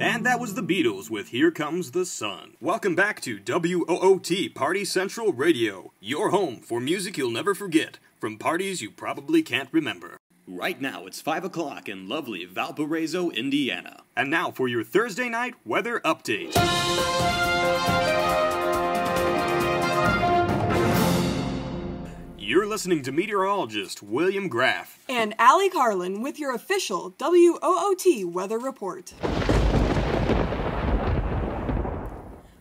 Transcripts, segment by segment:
And that was the Beatles with Here Comes the Sun. Welcome back to WOOT Party Central Radio, your home for music you'll never forget, from parties you probably can't remember. Right now it's 5 o'clock in lovely Valparaiso, Indiana. And now for your Thursday night weather update. You're listening to meteorologist William Graff and Karlin with your official WOOT weather report.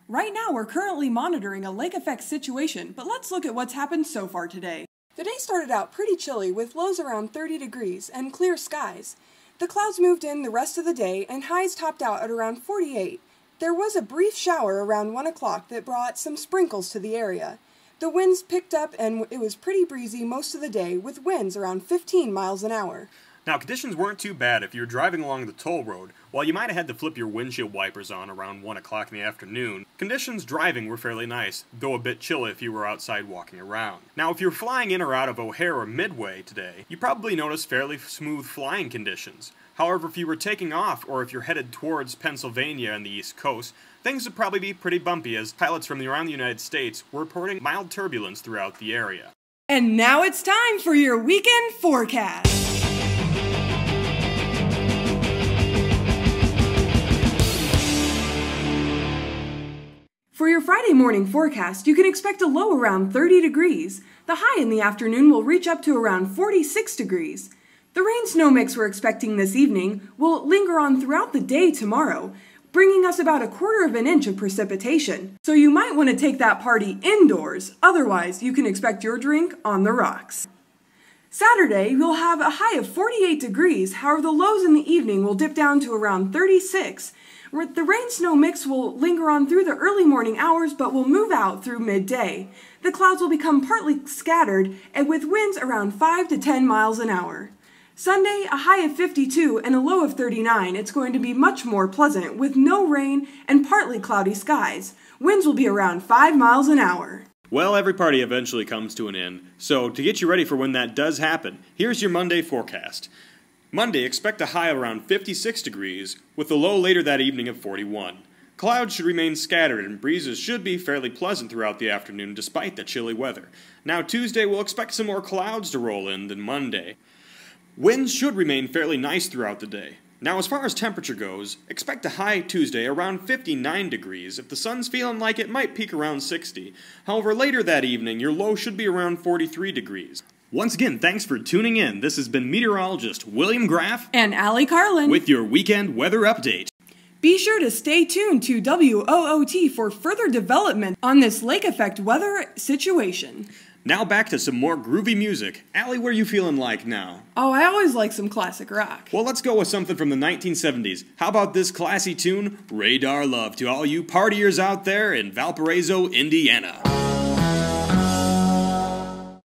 Right now, we're currently monitoring a lake effect situation, but let's look at what's happened so far today. The day started out pretty chilly with lows around 30 degrees and clear skies. The clouds moved in the rest of the day and highs topped out at around 48. There was a brief shower around 1 o'clock that brought some sprinkles to the area. The winds picked up and it was pretty breezy most of the day with winds around 15 miles an hour. Now, conditions weren't too bad if you were driving along the toll road. While you might have had to flip your windshield wipers on around 1 o'clock in the afternoon, conditions driving were fairly nice, though a bit chilly if you were outside walking around. Now, if you're flying in or out of O'Hare or Midway today, you probably noticed fairly smooth flying conditions. However, if you were taking off or if you're headed towards Pennsylvania and the East Coast, things would probably be pretty bumpy as pilots from around the United States were reporting mild turbulence throughout the area. And now it's time for your weekend forecast. For your Friday morning forecast, you can expect a low around 30 degrees. The high in the afternoon will reach up to around 46 degrees. The rain-snow mix we're expecting this evening will linger on throughout the day tomorrow, bringing us about 1/4 of an inch of precipitation. So you might want to take that party indoors, otherwise you can expect your drink on the rocks. Saturday, we'll have a high of 48 degrees, however the lows in the evening will dip down to around 36. The rain-snow mix will linger on through the early morning hours, but will move out through midday. The clouds will become partly scattered, and with winds around 5 to 10 miles an hour. Sunday, a high of 52 and a low of 39. It's going to be much more pleasant, with no rain and partly cloudy skies. Winds will be around 5 miles an hour. Well, every party eventually comes to an end, so to get you ready for when that does happen, here's your Monday forecast. Monday, expect a high of around 56 degrees, with a low later that evening of 41. Clouds should remain scattered and breezes should be fairly pleasant throughout the afternoon despite the chilly weather. Now Tuesday, we'll expect some more clouds to roll in than Monday. Winds should remain fairly nice throughout the day. Now as far as temperature goes, expect a high Tuesday around 59 degrees. If the sun's feeling like it, might peak around 60. However, later that evening, your low should be around 43 degrees. Once again, thanks for tuning in. This has been meteorologist William Graff and Karlin with your weekend weather update. Be sure to stay tuned to WOOT for further development on this lake effect weather situation. Now back to some more groovy music. Allie, what are you feeling like now? Oh, I always like some classic rock. Well, let's go with something from the 1970s. How about this classy tune, Radar Love, to all you partiers out there in Valparaiso, Indiana.